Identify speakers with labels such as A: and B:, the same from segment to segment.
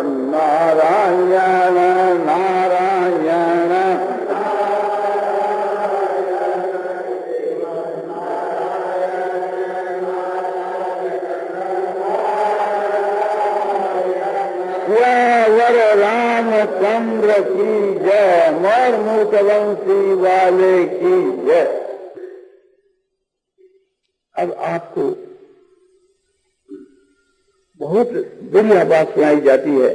A: नारायण नारायण वर रामचंद्र की जय, मोर मूकवंशी वाले की जय। अब आपको बहुत बढ़िया बात सुनाई जाती है।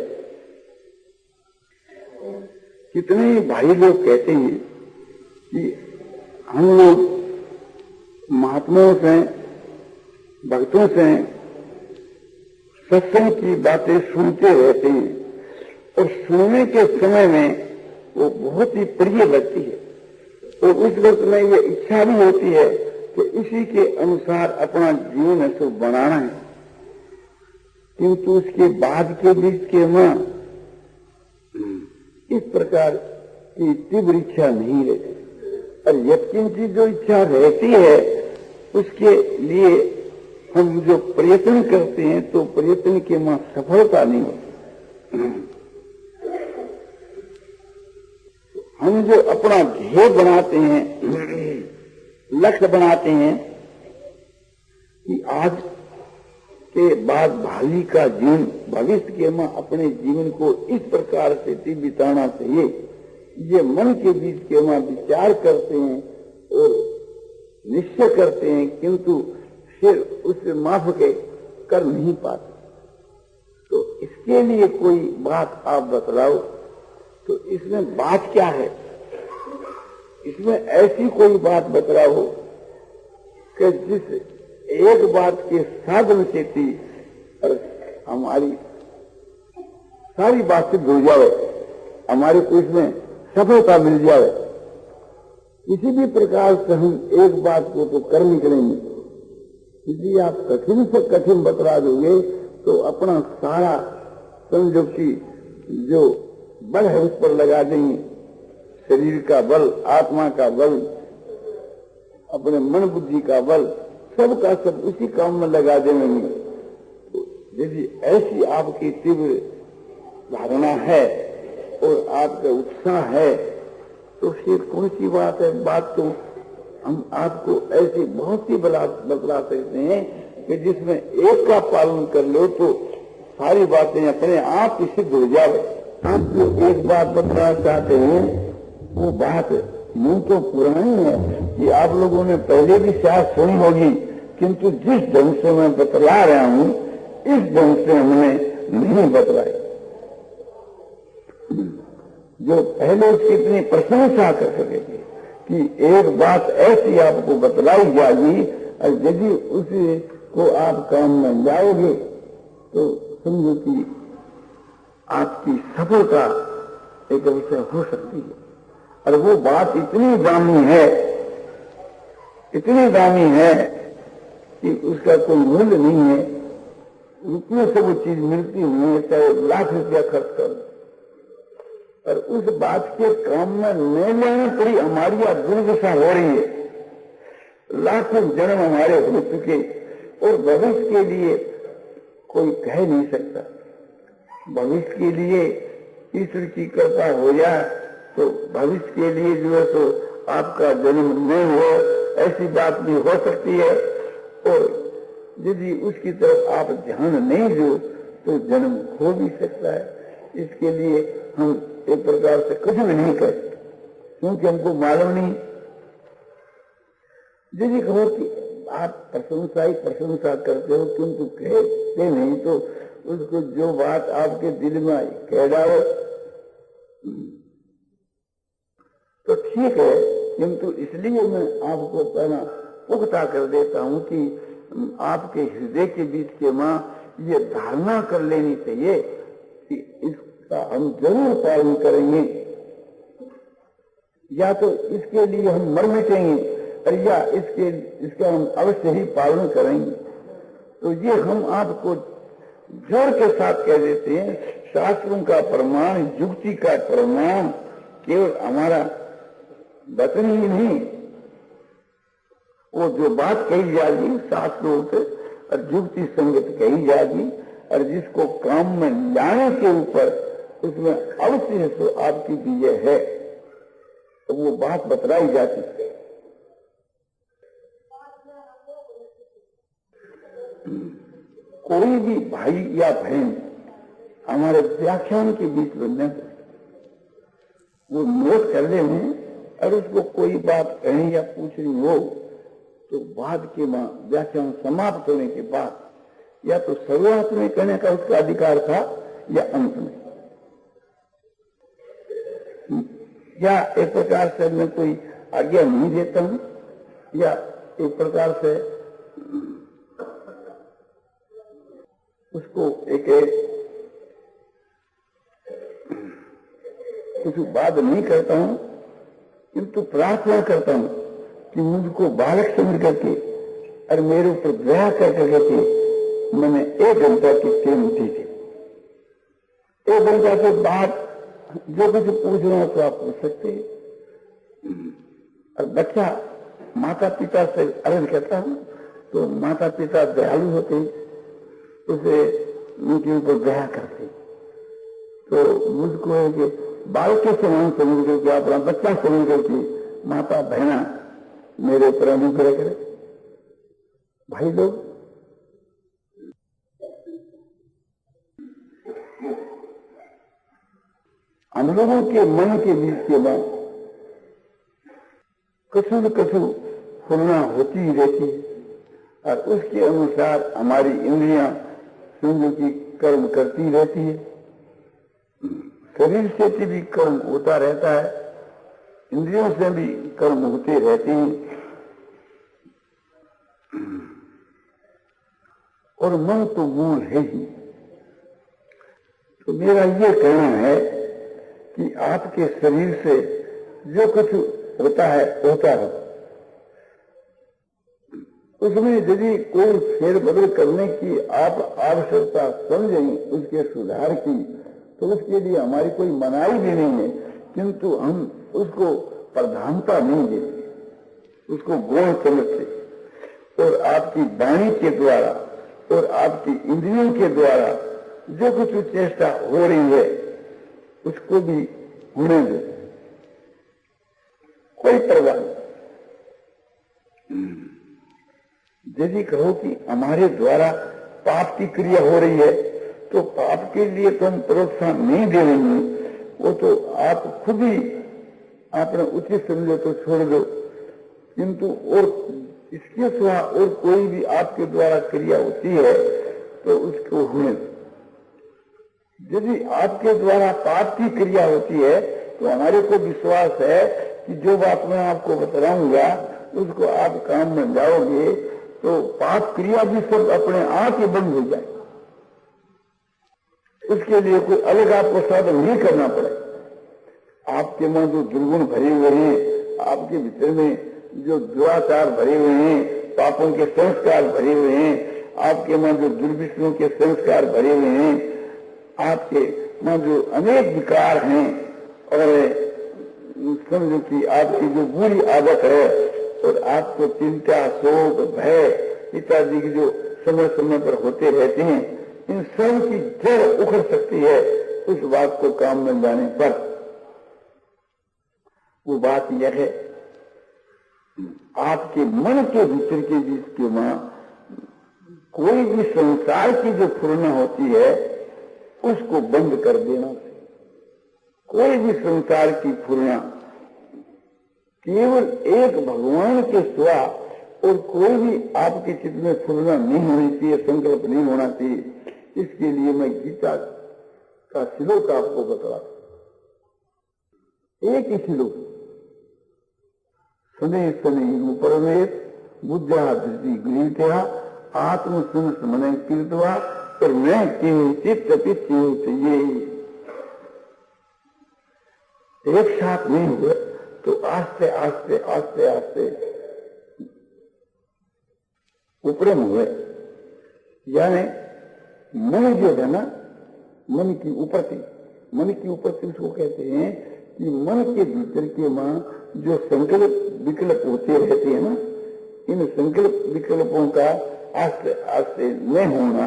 A: कितने भाई लोग कहते हैं कि हम लोग महात्माओं से, भक्तों से सत्संग की बातें सुनते रहते हैं और सुनने के समय में वो बहुत ही प्रिय लगती है और उस वक्त में ये इच्छा भी होती है कि इसी के अनुसार अपना जीवन है सो बनाना है, किंतु उसके बाद के बीच के मां इस प्रकार की तीव्र इच्छा नहीं रहती और यत्किन की जो इच्छा रहती है उसके लिए हम जो प्रयत्न करते हैं तो प्रयत्न के मां सफलता नहीं होती। हम जो अपना ध्येय बनाते हैं, लक्ष्य बनाते हैं कि आज के बाद भावी का जीवन, भविष्य के मां अपने जीवन को इस प्रकार से बिताना चाहिए, ये मन के बीच के मां विचार करते हैं और निश्चय करते हैं, किंतु फिर उससे माफ के कर नहीं पाते। तो इसके लिए कोई बात आप बतलाओ। तो इसमें बात क्या है? इसमें ऐसी कोई बात बतलाओ कि जिस एक बात के साधन से थी और हमारी सारी बात सिद्ध हो जाए, हमारे को इसमें सफलता मिल जाए। किसी भी प्रकार से हम एक बात को तो कर निकलेंगे। यदि आप कठिन से कठिन बतला दोगे तो अपना सारा समझो कि जो बल है उस पर लगा देंगे, शरीर का बल, आत्मा का बल, अपने मन बुद्धि का बल, सब का सब उसी काम में लगा देंगे। तो यदि ऐसी आपकी तीव्र धारणा है और आपका उत्साह है तो फिर कौन सी बात है? बात तो हम आपको ऐसी बहुत सी बतला सकते हैं कि जिसमें एक का पालन कर लो तो सारी बातें अपने आप ही सिद्ध हो जाए। आप जो एक बात बतलाना चाहते हैं वो बात यूं तो पुरानी है कि आप लोगों ने पहले भी शायद सुनी होगी, किंतु जिस ढंग से मैं बतला रहा हूं इस ढंग से हमने नहीं बतलाई। जो पहले उसकी इतनी प्रशंसा कर सके थे कि एक बात ऐसी आपको बतलाई जाएगी और यदि उसी को आप काम में जाओगे तो समझो कि आपकी सफलता एक विषय हो सकती है। और वो बात इतनी दामी है, इतनी दामी है कि उसका कोई मूल्य नहीं है। रुपये से वो चीज मिलती नहीं है, चाहे लाख रुपया खर्च करो। और उस बात के काम में न लेने पड़ी हमारी दुर्दशा हो रही है। लाखों जन्म हमारे हो चुके और भविष्य के लिए कोई कह नहीं सकता। भविष्य के लिए ईश्वर की कृपा हो जाए तो भविष्य के लिए जो है तो आपका जन्म नहीं हो, ऐसी बात भी हो सकती है। और यदि उसकी तरफ आप ध्यान नहीं दो तो जन्म हो भी सकता है। इसके लिए हम एक प्रकार से कुछ भी नहीं कर, क्योंकि हमको मालूम नहीं। यदि कहो कि आप प्रशंसा ही प्रशंसा करते हो किंतु कहते नहीं तो उसको जो बात आपके दिल में आई कह डालो तो ठीक है, किंतु इसलिए मैं आपको पहला पुख्ता कर देता हूं कि आपके हृदय के बीच के मां ये धारणा कर लेनी चाहिए कि इसका हम जरूर पालन करेंगे, या तो इसके लिए हम मर मिटेंगे और या इसका हम अवश्य ही पालन करेंगे। तो ये हम आपको जोर के साथ कह देते हैं। शास्त्रों का प्रमाण, युक्ति का प्रमाण केवल हमारा वचन ही नहीं, वो जो बात कही जाएगी शास्त्रों से और युक्ति संगत कही जाएगी और जिसको काम में लाने के ऊपर उसमें अवश्य तो आपकी विजय है, तो वो बात बतलाई जाती है। कोई भी भाई या बहन हमारे व्याख्यान के बीच में न वो नोट कर ले और उसको कोई बात कहनी या पूछनी हो तो बाद के व्याख्यान समाप्त होने के बाद या तो शुरुआत में कहने का उसका अधिकार था या अंत में, या एक प्रकार से मैं कोई आज्ञा नहीं देता हूं या एक प्रकार से उसको एक कुछ बात नहीं करता हूं, किंतु प्रार्थना करता हूं कि मुझको बालक समझ करके और मेरे ऊपर दया कर करके मैंने 1 घंटा की टेम दी थी। 1 घंटा के बाद जो कुछ पूछना हो तो आप पूछ सकते हैं। और बच्चा माता पिता से अर्ज करता हूं तो माता पिता दयालु होते, उसे उनके ऊपर दया करते, तो मुझको है कि बालक के समान समझ करके अपना बच्चा समझ करके माता बहना मेरे ऊपर अनुग्रह करे। भाई लोग, हम लोगों के मन के बीच के बाद कछु न कछु फुलना होती ही रहती है और उसके अनुसार हमारी इंद्रियां समझो की कर्म करती रहती है। शरीर से भी कर्म होता रहता है, इंद्रियों से भी कर्म होते रहते हैं और मन तो मूल है ही। तो मेरा ये कहना है कि आपके शरीर से जो कुछ होता है होता है, उसमें यदि कोई फेरबदल करने की आप आवश्यकता समझें उसके सुधार की, तो उसके लिए हमारी कोई मनाही भी नहीं है, किंतु हम उसको प्रधानता नहीं देते, उसको गौण समझते और आपकी वाणी के द्वारा और आपकी इंद्रियों के द्वारा जो कुछ चेष्टा हो रही है उसको भी होने दो, कोई परवाह नहीं। यदि कहो कि हमारे द्वारा पाप की क्रिया हो रही है तो पाप के लिए तो हम प्रोत्साहन नहीं दे रहे हैं, वो तो आप खुद ही आपने उचित समझो तो छोड़ दो, किंतु और इसके सिवा और कोई भी आपके द्वारा क्रिया होती है तो उसको होने दो। यदि आपके द्वारा पाप की क्रिया होती है तो हमारे को विश्वास है कि जो बात मैं आपको बताऊंगा उसको आप काम में लाओगे तो पाप क्रिया भी सब अपने आप ही बंद हो जाए। उसके लिए कोई अलग आपको साधन नहीं करना पड़े। आपके मन जो दुर्गुण भरे हुए हैं, आपके भीतर में जो दुराचार भरे हुए हैं, पापों के संस्कार भरे हुए हैं, आपके मन जो दुर्विषयों के संस्कार भरे हुए हैं, आपके मन जो अनेक विकार हैं और समझो कि आपकी जो बुरी आदत है और आपको चिंता, शोक, भय इत्यादि की जो समय समय पर होते रहते हैं, इन सब की जड़ उखड़ सकती है उस बात को काम में लाने पर। वो बात यह है आपके मन के भीतर के बीच के मां कोई भी संसार की जो फुरना होती है उसको बंद कर देना चाहिए। कोई भी संसार की फुरना केवल एक भगवान के सिवा और कोई भी आपके चित्त में फुरना नहीं होनी चाहिए, संकल्प नहीं होना चाहिए। इसके लिए मैं गीता का श्लोक आपको बता, एक ही श्लोक, शनै शनै परमेत बुद्धा धृति गृहीत्या आत्म संस्मरण कृत्वा और मैं किंचित चाहिए। एक साथ नहीं हुए तो आस्ते आस्ते आस्ते आस्ते उपरम हुए, यानी मन जो है ना, मन की उपरति उसको कहते हैं कि मन के भीतर के मां जो संकल्प विकल्प होते रहते हैं ना, इन संकल्प विकल्पों का आस्ते आस्ते न होना,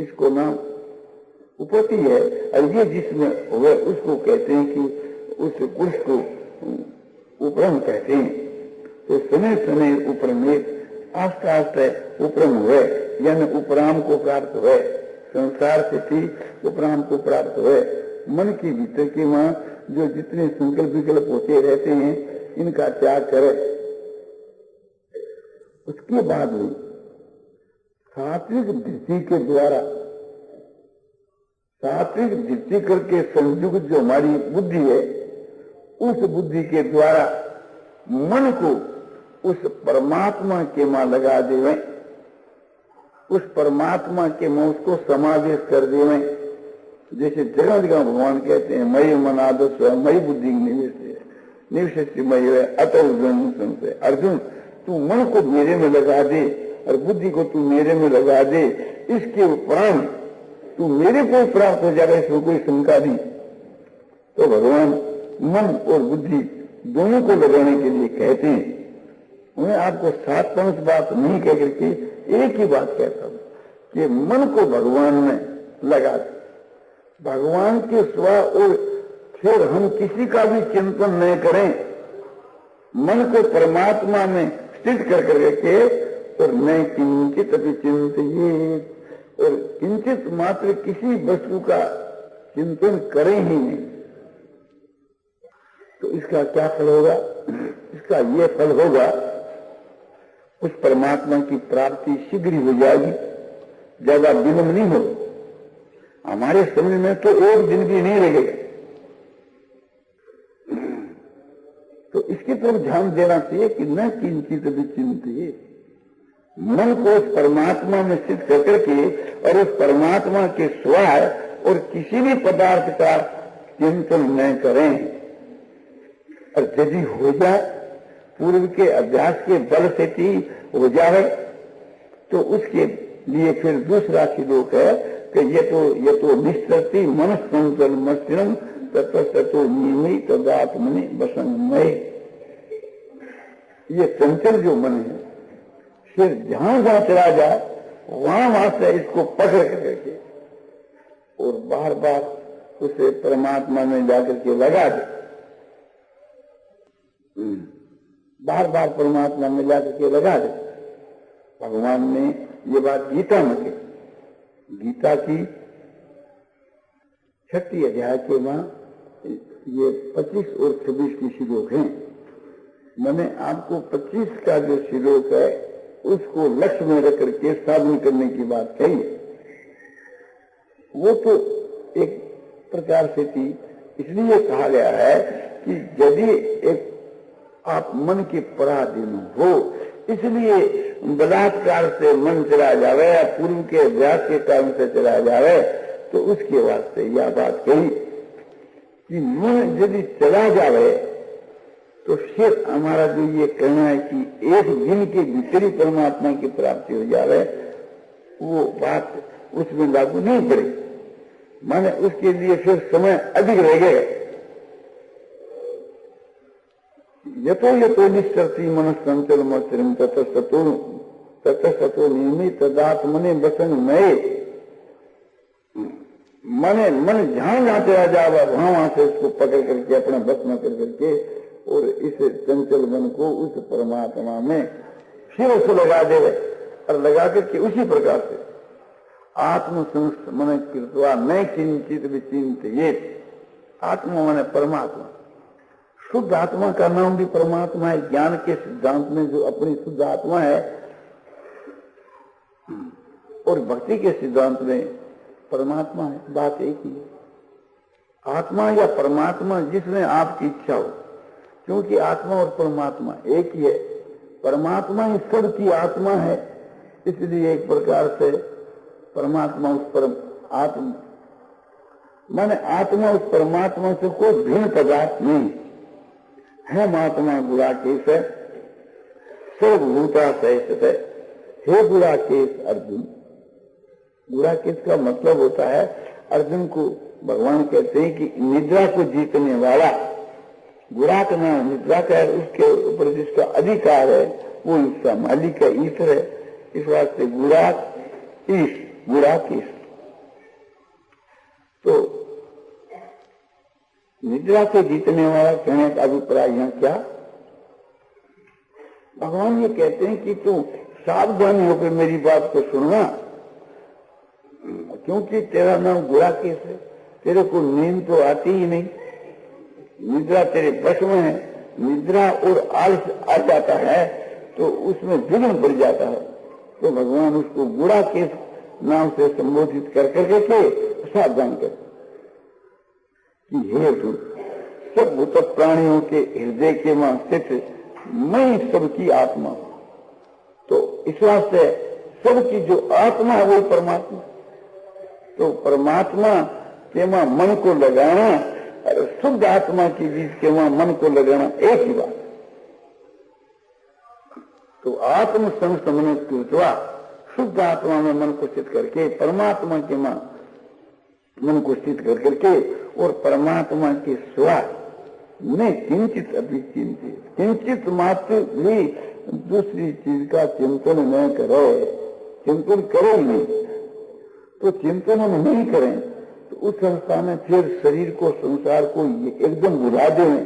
A: इसको नाम उपपत्ति है। और ये जिसमें हुए उसको कहते हैं कि उस पुरुष को उपरम कहते हैं। तो समय समय उपरमेत आस्ते आस्ते उपरम हुए, यानी उपराम को प्राप्त हुए, संसार से ठीक उपराम को प्राप्त हुए। मन के भीतर के वहां जो जितने संकल्प विकल्प होते रहते हैं, इनका त्याग करे। उसके बाद भी सात्विक दृष्टि के द्वारा, सात्विक दृष्टि करके संयुक्त जो हमारी बुद्धि है, उस बुद्धि के द्वारा मन को उस परमात्मा के मां लगा देवे, उस परमात्मा के मां उसको समावेश कर देवे। जैसे जगह जगह भगवान कहते हैं मई मनादस्व मई बुद्धि निवेश मई है अतल संशय। अर्जुन तू मन को मेरे में लगा दे और बुद्धि को तू मेरे में लगा दे, इसके उपरांत तू मेरे को प्राप्त हो जाएगा, इसमें कोई शंका नहीं। तो भगवान मन और बुद्धि दोनों को लगाने के लिए कहते हैं। मैं आपको 7-5 बात नहीं कह करके एक ही बात कहता हूं कि मन को भगवान में लगा दे, भगवान के स्व, और फिर हम किसी का भी चिंतन नहीं करें, मन को परमात्मा में स्थित कर करके, और न किंचित अभी चिंतित, और किंचित मात्र किसी वस्तु का चिंतन करें ही नहीं। तो इसका क्या फल होगा? इसका ये फल होगा, उस परमात्मा की प्राप्ति शीघ्र हो जाएगी, ज्यादा विलंब नहीं होगा। हमारे समय में तो एक दिन भी नहीं लगेगा। तो इसकी तरफ ध्यान देना चाहिए कि न किंचित भी चिंतित, मन को उस परमात्मा में स्थित कर के और उस परमात्मा के स्वाय और किसी भी पदार्थ का चिंतन न करें। और यदि हो जाए, पूर्व के अभ्यास के बल से ठीक हो जाए, तो उसके लिए फिर दूसरा श्लोक है कि ये तो निश्चरती मन संचल मस्तिरम तत्व नियमित तदात्मनि वसंगमय। ये चंचल जो मन है, फिर जहां जहां चला जाए वहां से इसको पकड़ करके और बार बार उसे परमात्मा में जाकर के लगा दे, बार बार परमात्मा में जाकर के लगा दे। भगवान ने ये बात गीता में कही। गीता की 6 अध्याय के वहां ये 25 और 26 की श्लोक हैं। मैंने आपको 25 का जो श्लोक है उसको लक्ष्य में रख करके साधन करने की बात कही। वो तो एक प्रकार से थी, इसलिए कहा गया है कि यदि एक आप मन के पराधीन हो, इसलिए बलात्कार से मन चला जावे या पूर्व के अभ्यास के कारण से चला जावे, तो उसके वास्ते यह बात कही कि मन यदि चला जावे तो फिर हमारा जो ये कहना है कि एक दिन के भीतर ही परमात्मा की प्राप्ति हो जावे, वो बात उसमें लागू नहीं पड़े। माने उसके लिए फिर समय अधिक रह गए। यतो निश्चरती मन संचल मस्तिरम ततस्तो नियमित तदात्मने वसंगमय। मन जहां जहां चला जावा वहां से उसको पकड़ करके अपना बस में कर करके और इस चंचल मन को उस परमात्मा में फिर उसको लगा दे, और लगा करके उसी प्रकार से आत्म संस्थ मन कृत्वा न किंचित विचिंतित। आत्मा माने परमात्मा, शुद्ध आत्मा का नाम भी परमात्मा है। ज्ञान के सिद्धांत में जो अपनी शुद्ध आत्मा है, और भक्ति के सिद्धांत में परमात्मा है, बात एक ही है। आत्मा या परमात्मा जिसमें आपकी इच्छा हो, क्योंकि आत्मा और परमात्मा एक ही है। परमात्मा ही सबकी आत्मा है, इसलिए एक प्रकार से परमात्मा उस परम आत्मा माने आत्मा उस परमात्मा से कोई भिन्न पदार्थ नहीं है। आत्मा गुणाकेश है, सर्वभूता सहित है। हे गुणाकेश अर्जुन, गुणाकेश का मतलब होता है, अर्जुन को भगवान कहते हैं कि निद्रा को जीतने वाला। गुणा का नाम निद्रा का है, उसके ऊपर जिसका अधिकार है वो इसका मालिक है, ईश्वर है। इस वास्ते गुणाकेश निद्रा से जीतने वाला कहने का अभिप्राय यहाँ क्या? भगवान ये कहते हैं कि तू सावधानी होकर मेरी बात को सुनना, क्योंकि तेरा नाम बुरा केस है, तेरे को नींद तो आती ही नहीं, निद्रा तेरे बस में है। निद्रा और आलस आ जाता है तो उसमें विघ्न बढ़ जाता है। तो भगवान उसको बुरा केस नाम से संबोधित कर करके सावधान कर कि हे अर्जुन, सब भूत प्राणियों के हृदय के मां स्थित मैं सबकी आत्मा। तो इस वास्ते सबकी जो आत्मा है वो परमात्मा। तो परमात्मा के मां मन को लगाना और शुद्ध आत्मा की बीच के मां मन को लगाना एक ही बात। तो आत्म संसमन कृत्वा शुद्ध आत्मा में मन को स्थित करके परमात्मा के मां मन को स्थित कर करके और परमात्मा के स्वा में किंचित अभी चिंतित, किंचित मात्र भी दूसरी चीज का चिंतन न करो। चिंतन करो ही नहीं, तो चिंतन हम नहीं करें तो उस अवस्था में फिर शरीर को संसार को एकदम भुला दें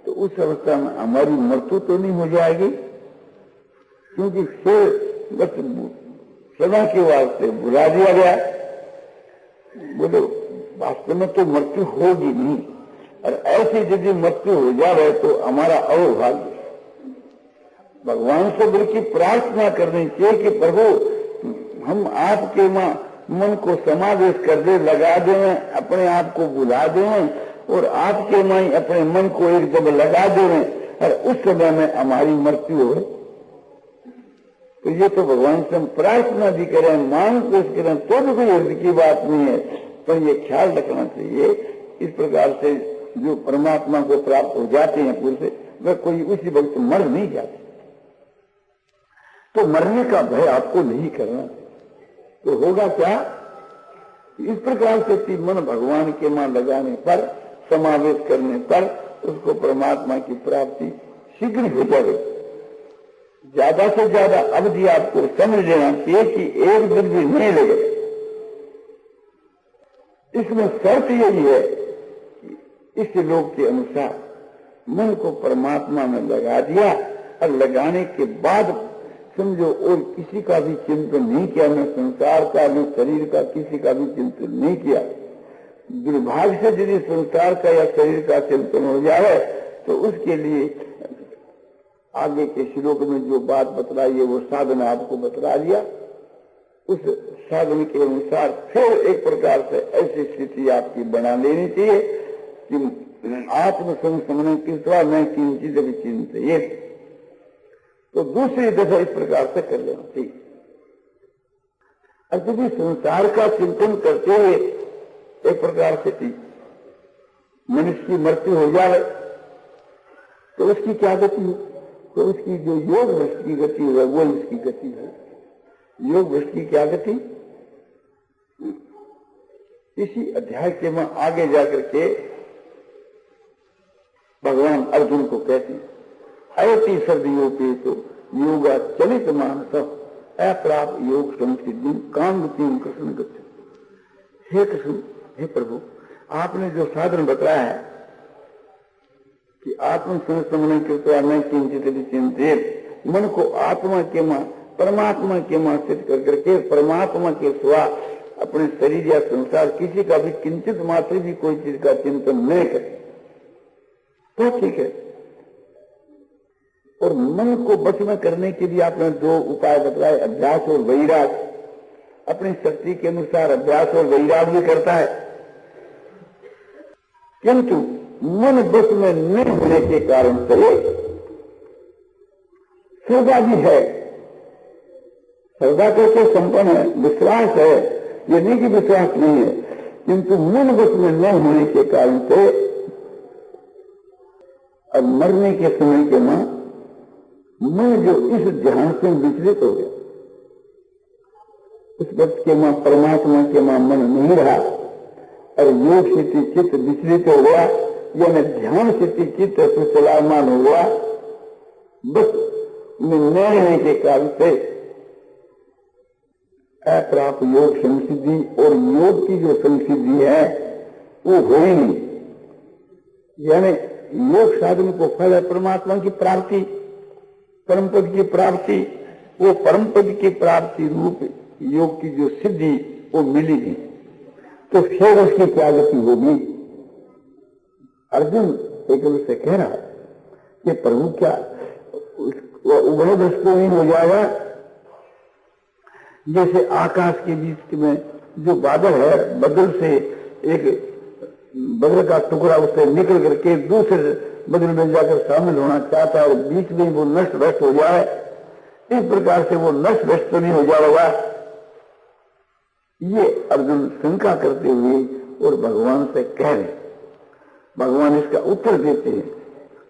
A: तो उस अवस्था में हमारी मृत्यु तो नहीं हो जाएगी, क्योंकि फिर बस सदा के वास्ते भुला दिया गया। बोलो वास्तव में तो मृत्यु होगी नहीं, और ऐसी यदि मृत्यु हो जाए तो हमारा अवभाग्य। भगवान से बल्कि प्रार्थना करनी चाहिए कि प्रभु हम आपके मन को समावेश कर दे, लगा दें, अपने आप को बुला दें और आपके मां अपने मन को एक जगह लगा दें और उस समय में हमारी मृत्यु हो। तो ये तो भगवान से हम प्रार्थना भी करें, मांग पेश करें तो भी कोई हर्ज की बात नहीं है, पर ये ख्याल रखना चाहिए इस प्रकार से जो परमात्मा को प्राप्त हो जाते हैं पुरुष, वह कोई उसी वक्त मर नहीं जाते। तो मरने का भय आपको नहीं करना। तो होगा क्या? इस प्रकार से मन भगवान के मां लगाने पर, समावेश करने पर उसको परमात्मा की प्राप्ति शीघ्र हो जाएगी। ज्यादा से ज्यादा अवधि आपको समझ लेना चाहिए कि एक दिन भी नहीं लगे। इसमें शर्त यही है कि इस श्लोक के अनुसार मन को परमात्मा में लगा दिया और लगाने के बाद समझो और किसी का भी चिंतन नहीं किया, न संसार का न शरीर का, किसी का भी चिंतन नहीं किया। दुर्भाग्य से यदि संसार का या शरीर का चिंतन हो जाए तो उसके लिए आगे के श्लोक में जो बात बतलाई है वो साधन आपको बतला दिया। उस साधन के अनुसार फिर एक प्रकार से ऐसी स्थिति आपकी बना लेनी चाहिए कि आत्म संसमन कृत्वा मैं किंचित भी चिंतित। तो दूसरी दफा इस प्रकार से कर लेना चाहिए। अब यदि संसार का चिंतन करते हुए एक प्रकार से मनुष्य की मृत्यु हो जाए तो उसकी क्या गति है? तो उसकी जो योग भ्रष्ट की गति है वो इसकी गति है। योग भ्रष्ट की क्या गति? इसी अध्याय के में आगे जाकर के भगवान अर्जुन को कहते हैं अयति सर्वयोपे तो योगा चलित मानस अप्राप्त योग संसिद्धि कामगति कृष्ण गच्छति। हे कृष्ण, हे प्रभु, आपने जो साधन बताया है कि आत्म संसमन कृत्वा मैं किंचित भी चिंतित, मन को आत्मा के मां परमात्मा के मां स्थित कर करके परमात्मा के सिवा अपने शरीर या संसार किसी का भी किंचित मात्र भी कोई चीज का चिंतन नहीं करे तो ठीक है। और मन को बस में करने के लिए आपने दो उपाय बतलाए, अभ्यास और वैराग। अपनी शक्ति के अनुसार अभ्यास और वैराग भी करता है, किंतु मन बस में न होने के कारण से श्रद्धा भी है। श्रद्धा करके संपन्न है, विश्वास है, ये नहीं कि विश्वास नहीं है, किंतु मन बस में न होने के कारण से अब मरने के समय के मां मन जो इस ध्यान से विचलित हो गया, उस वक्त के मां परमात्मा के मां मन नहीं रहा और योग स्थिति चित्त विचलित हो गया, यानी ध्यान स्थिति चित्त चलायमान हो गया। बस में न रहने के कारण से अप्राप्त योग संसिद्धि और योग की जो संसिद्धि है वो हो ही नहीं। यानी योग साधन को फल है परमात्मा की प्राप्ति, परम पद की प्राप्ति। वो परम पद की प्राप्ति रूप योग की जो सिद्धि वो मिली नहीं, तो फिर उसकी क्या गति होगी? अर्जुन एक से कह रहा कि प्रभु क्या उभय दृष्टिहीन हो जाएगा? जैसे आकाश के बीच में जो बादल है, बादल से एक बादल का टुकड़ा उससे निकल करके दूसरे बादल में जाकर शामिल होना चाहता है और बीच में वो नष्ट भ्रष्ट हो जाए, इस प्रकार से वो नष्ट भ्रष्ट तो नहीं हो जाएगा? ये अर्जुन शंका करते हुए और भगवान से कह रहे। भगवान इसका उत्तर देते हैं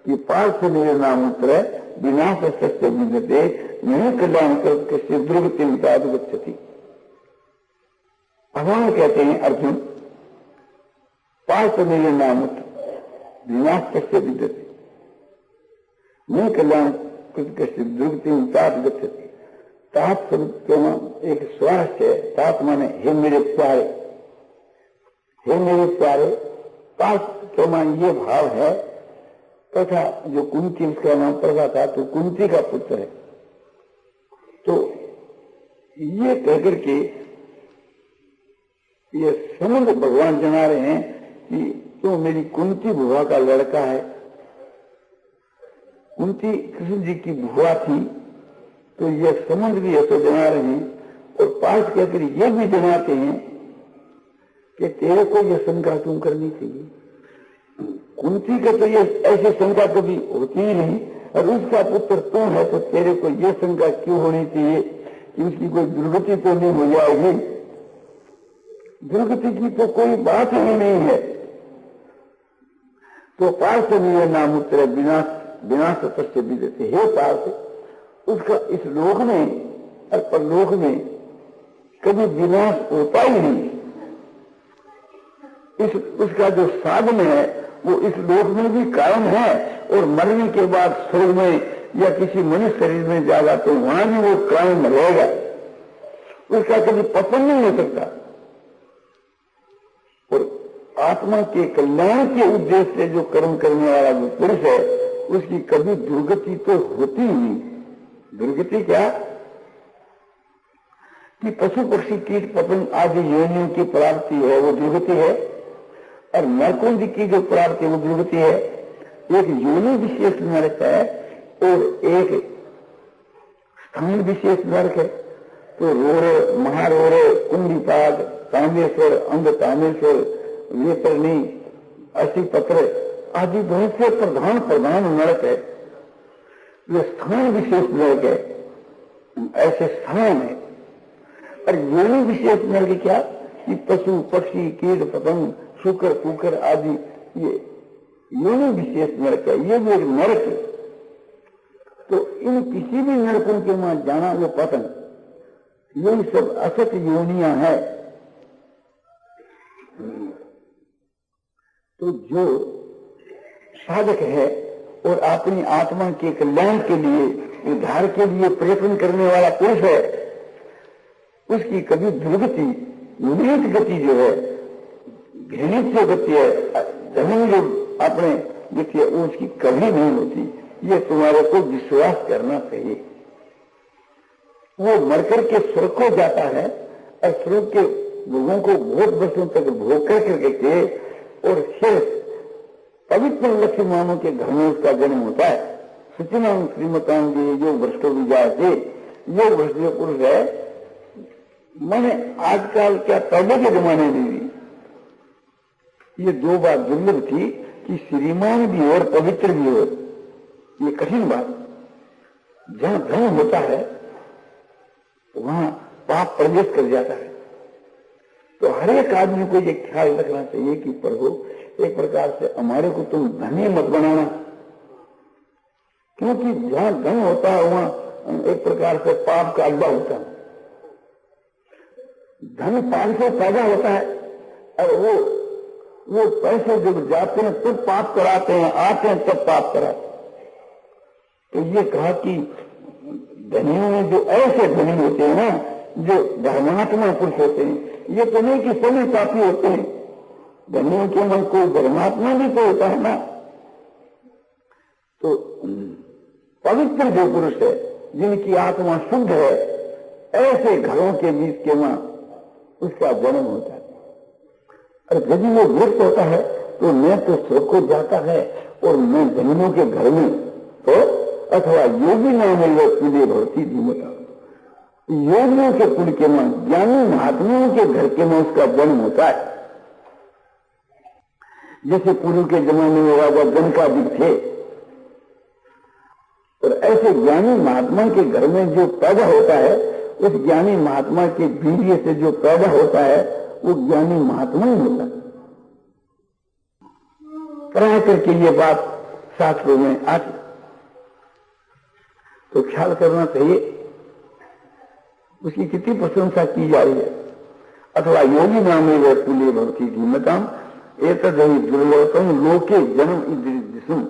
A: कि पार्थ मेरे नाम उत्तर विनाश सत्य विद्यते नहीं कल्याण कर दुर्गति गच्छति। भगवान कहते हैं अर्जुन पार्थ मेरे नाम उत्तर विनाश सत्य विद्यते नहीं कल्याण कर दुर्गति गच्छति। तात स्वरूप एक स्वार्थ है। तात माने हे मेरे प्यारे, हे मेरे प्यारे। तात के मान ये भाव है तथा जो कुंती उसका नाम प्रभा था तो कुंती का पुत्र है। तो ये कहकर के ये संबंध भगवान जना रहे हैं कि तो मेरी कुंती बुआ का लड़का है। कुंती कृष्ण जी की बुआ थी, तो ये संबंध भी ऐसे जना रहे हैं और पास कहकर ये भी जनाते हैं कि तेरे को ये शंका क्यों करनी चाहिए? कुंती का तो ये ऐसी शंका कभी होती ही नहीं, और उसका पुत्र तू है तो तेरे को ये शंका क्यों होनी चाहिए कि उसकी कोई दुर्गति तो नहीं हो जाएगी? दुर्गति की तो कोई बात ही नहीं है। तो पार्थ मेरे नाम उत्तर विनाश तस्य विद्यते। हे पार्थ, उसका इस लोक में और परलोक में कभी विनाश होता ही नहीं। उसका जो साधन है वो इस लोक में भी कायम है और मरने के बाद स्वर्ग में या किसी मनुष्य शरीर में जाएगा तो वहां भी वो कायम रहेगा, उसका कभी पतन नहीं हो सकता। और आत्मा के कल्याण के उद्देश्य से जो कर्म करने वाला जो पुरुष है उसकी कभी दुर्गति तो होती ही नहीं। दुर्गति क्या कि पशु पक्षी कीट पतंग आदि योनियों की प्राप्ति है वो दुर्गति है, और नरकुंज की जो प्राप्ति है वो दुर्गति है। एक योनि विशेष नरक है और एक स्थान विशेष नरक है। तो रोरे, महारोरे, कुंडीपाद, तामेश्वर, अंग तामेश्वर, वेतरणी, असिपत्र आदि बहुत से प्रधान प्रधान नरक है। ये स्थान विशेष नरक है, ऐसे स्थान है। और योनि विशेष नरक क्या कि पशु पक्षी कीट पतंग शुकर कुकर आदि ये योनि विशेष नरक है, ये भी एक नरक है। तो इन किसी भी नरकों के वहां जाना वो पतन, यही सब असत योनियां है। तो जो साधक है और अपनी आत्मा के कल्याण के लिए उद्धार के लिए प्रयत्न करने वाला पुरुष है, उसकी कभी दुर्गति विपरीत गति जो है, घृणित जो गति है, जमीन जो अपने गति है उसकी कभी नहीं होती। ये तुम्हारे को विश्वास करना चाहिए। वो मरकर के स्वर्ग को जाता है और स्वर्ग के लोगों को बहुत वर्षों तक भोग करके और फिर पवित्र लक्ष्मी मानों के घर में उसका जन्म होता है। सचिनाम श्रीमतान जी जो भ्रष्टो विजय थे, ये भ्रष्ट पुरुष है। मैंने आजकल क्या पहले के जमाने में भी ये दो बात दुर्लभ थी कि श्रीमान भी हो और पवित्र भी हो। ये कठिन बात, जहां धर्म होता है वहां पाप प्रवेश कर जाता है। तो हर एक आदमी को ये ख्याल रखना चाहिए कि प्रभु एक प्रकार से हमारे को तुम धनी मत बनाना, क्योंकि जहां धन होता है वहां एक प्रकार से पाप का अड्डा होता है। धन पाप से पैदा होता है और वो पैसे जब जाते हैं तब पाप कराते हैं, आते हैं तब पाप कराते हैं। तो ये कहा कि धनियों में जो ऐसे धनी होते हैं ना, जो धर्मात्मा पुरुष होते हैं, ये तो नहीं कि सभी पापी होते हैं। धनियों के मन को धर्मात्मा भी तो होता है ना। तो पवित्र जो पुरुष है, जिनकी आत्मा शुद्ध है, ऐसे घरों के बीच के वहां उसका जन्म होता है। और यदि वो वृक्ष होता है तो न तो स्वर्ग को जाता है और न जन्मों के घर में, तो अथवा योगी नाम वो कुले भरती धीमता, योगियों के कुल के में, ज्ञानी महात्माओं के घर के में उसका जन्म होता है। जैसे पूर्व के जमाने में राजा जनकादिक थे, और ऐसे ज्ञानी महात्मा के घर में जो पैदा होता है, उस ज्ञानी महात्मा के वीर्य से जो पैदा होता है वो ज्ञानी महात्मा ही होता है। प्राय करके ये बात शास्त्रों में आती, तो ख्याल करना चाहिए उसकी कितनी प्रशंसा की जा रही है। अथवा योगी नामे वह तुल्य भक्ति कीमताम एतदहि दुर्लभतम लोके जन्म ईदृशम,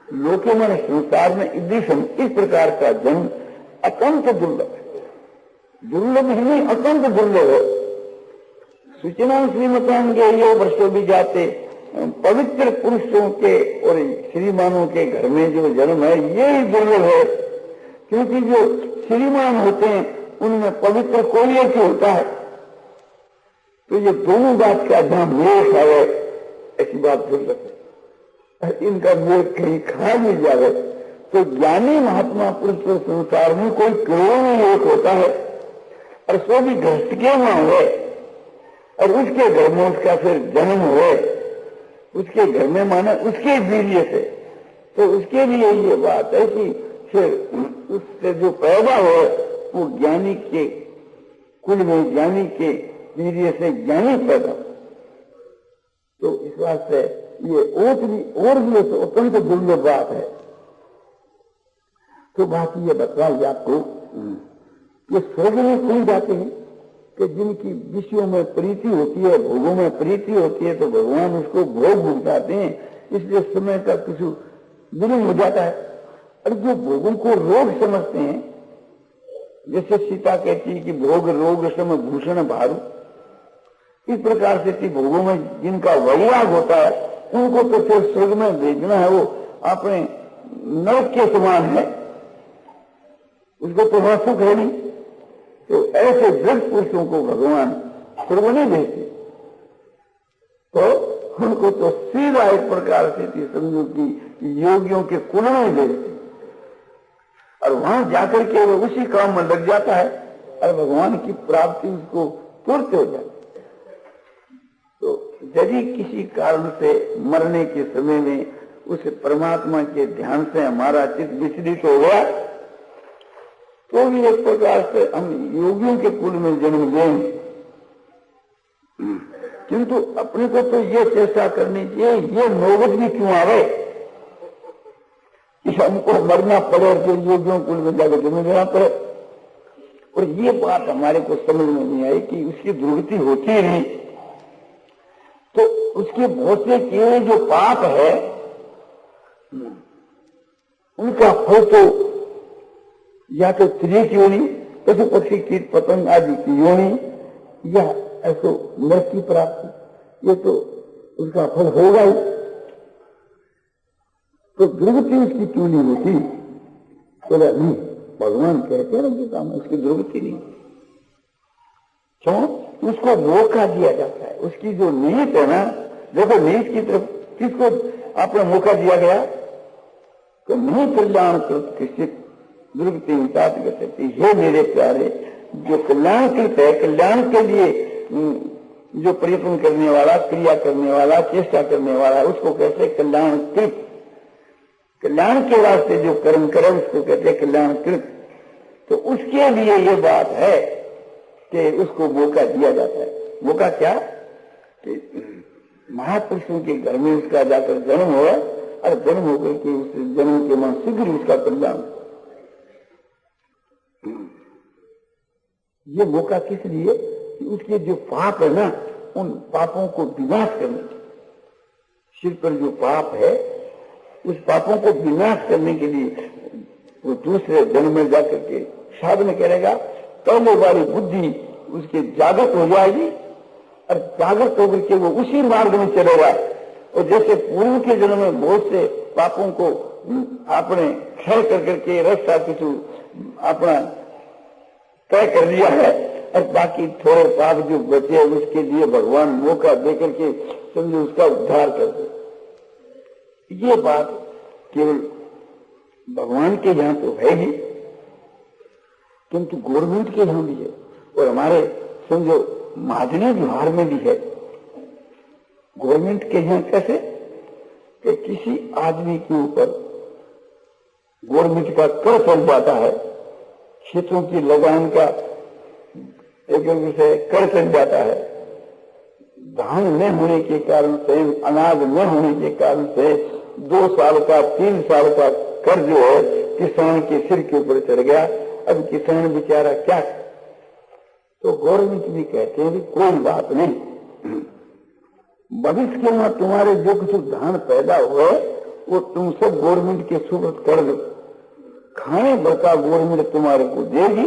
A: लोके मन संसार में ईदृशम, इस प्रकार का जन्म अत्यंत दुर्लभ है। दुर्लभ ही नहीं, अत्यंत दुर्लभ है। सूचना श्रीमतान के ये वर्षों भी जाते पवित्र पुरुषों के और श्रीमानों के घर में जो जन्म है ये ही दुर्लभ है, क्योंकि जो श्रीमान होते हैं उनमें पवित्र कोई एक होता है। तो ये दोनों बात का जहां मेल है ऐसी बात दुर्लभ है। इनका मेल कहीं खा भी जाए तो ज्ञानी महात्मा पुरुष तो संसार में कोई करोड़ों में एक होता है, और सो भी गृहस्थ के वहां है, और उसके घर में उसका फिर जन्म हो, उसके घर में माना उसके वीर्य से, तो उसके लिए ये बात है कि फिर उससे जो पैदा हो वो ज्ञानी के कुल में, ज्ञानी के वीर्य से ज्ञानी पैदा। तो इस वास्ते ये और भी अत्यंत दुर्लभ बात है। तो बात ये बताइए आपको, ये स्वर्ग में कौन जाते हैं कि जिनकी विषयों में प्रीति होती है, भोगों में प्रीति होती है, तो भगवान उसको भोग भुगताते हैं, इसलिए समय का कुछ विलंब हो जाता है। और जो भोगों को रोग समझते हैं, जैसे सीता कहती है कि भोग रोग सम भूषण भारू, इस प्रकार से भोगों में जिनका वैराग होता है उनको तो फिर स्वर्ग में भेजना है, वो अपने नरक के समान है, उसको तो वहां सुख है नहीं। तो ऐसे दृढ़ पुरुषों को भगवान स्वर्ग नहीं भेजते, तो उनको तो सीधा एक प्रकार से समझो कि योगियों के कुल में भेजते, और वहां जाकर के वो उसी काम में लग जाता है और भगवान की प्राप्ति उसको तुरंत हो जाती है। तो यदि किसी कारण से मरने के समय में उस परमात्मा के ध्यान से हमारा चित्त विचलित हो गया, तो भी एक प्रकार से हम योगियों के कुल में जन्म लेंगे। किंतु अपने को तो ये चेष्टा करनी चाहिए, ये नौबत भी क्यों आवे कि हमको मरना पड़े और फिर योगियों कुल में जाकर जन्म लेना पड़े। और ये बात हमारे को समझ में नहीं आई कि उसकी दुर्गति होती ही नहीं, तो उसके बहुत से किए जो पाप है उनका फल तो या तो त्रिक योनि, पशु पक्षी कीट पतंग आदि की योनि, या ऐसो नरक की प्राप्ति, ये तो उसका फल होगा ही। तो दुर्गति उसकी क्यों नहीं होती? बोला नहीं, भगवान कहते हैं ना गीता में उसकी दुर्गति नहीं। क्यों? उसको मौका दिया जाता है, उसकी जो नीयत है ना, देखो नीयत की तरफ किसको आपने मौका दिया गया? तो नहीं कल्याण किसी दुर्गति कहते, हे मेरे प्यारे, जो कल्याणकृत है, कल्याण के लिए जो प्रयत्न करने वाला, क्रिया करने वाला, चेष्टा करने वाला, उसको कहते कल्याणकृत। कल्याण के वास्ते जो कर्म करे उसको कहते कल्याणकृत। तो उसके लिए ये बात है कि उसको मौका दिया जाता है। मौका क्या? कि महापुरुषों के घर में उसका जाकर जन्म हुआ, और जन्म होकर के उस जन्म के मन शीघ्र उसका कल्याण। ये मौका किस लिए? कि उसके जो पाप है ना, उन पापों को विनाश करने के, सिर पर जो पाप है उस पापों को विनाश करने के लिए वो दूसरे जन्म में जाकर के साधन करेगा, तो वो वाली बुद्धि उसके जागृत हो जाएगी, और जागृत होकर के वो उसी मार्ग में चलेगा। और जैसे पूर्व के जन्म में बहुत से पापों को आपने क्षय कर करके रास्ता किसी अपना तय कर लिया है, और बाकी थोड़े पाप जो बचे उसके लिए भगवान मौका दे करके समझो उसका उद्धार कर दे। ये बात केवल भगवान के यहाँ तो है ही, किंतु गवर्नमेंट के यहाँ भी है और हमारे समझो महाजन बिहार में भी है। गवर्नमेंट के यहाँ कैसे कि किसी आदमी के ऊपर गवर्नमेंट का कर चल जाता है, खेतों की लगान का एक से कर चल जाता है, धान न होने के कारण से, अनाज न होने के कारण से 2 साल का 3 साल का कर्ज जो है किसान के सिर के ऊपर चढ़ गया। अब किसान बेचारा क्या करे? तो गवर्नमेंट भी कहते हैं कि कोई बात नहीं, भविष्य के वहां तुम्हारे जो कुछ धान पैदा हुए वो तुम सब गवर्नमेंट के सुपुर्द कर दो, खाने भर का गवर्नमेंट तुम्हारे को देगी